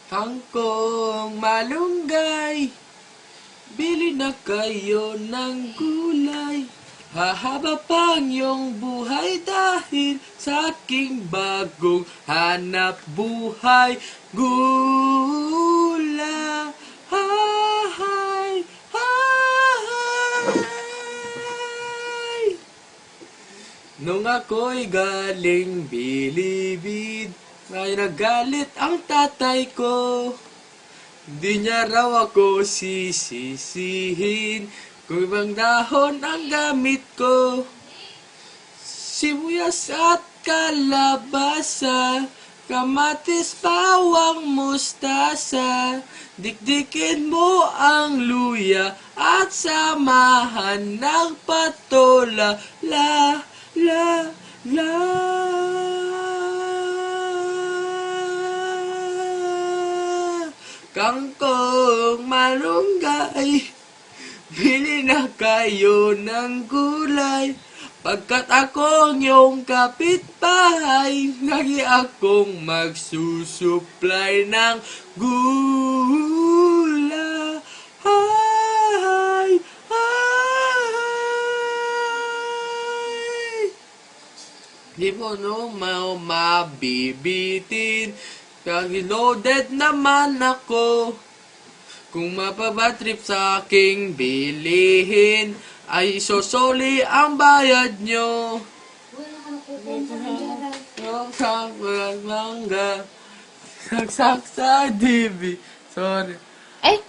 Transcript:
Kangkong malunggay, bili na kayo ng gulay. Hahaba pang iyong buhay dahil sa aking bagong hanap buhay. Gulay, hay, hay. Nung ako'y galing bilibid, ay nagalit ang tatay ko. Di niya raw ako sisisihin kung ibang dahon ang gamit ko. Sibuyas at kalabasa, kamatis, bawang, mustasa. Dikdikin mo ang luya at samahan ng patola. La, la, la. Kangkong malunggay, bili na kayo ng gulay. Pagkat akong iyong kapitbahay, lagi akong magsusupply ng gulay. Hay, hay. Di mo mabibitin, kagi loaded naman ako. Kung mapabatrip sa aking bilihin, ay isosoli ang bayad nyo. Saksak mangga, saksak sa dibi. Sorry. Ay,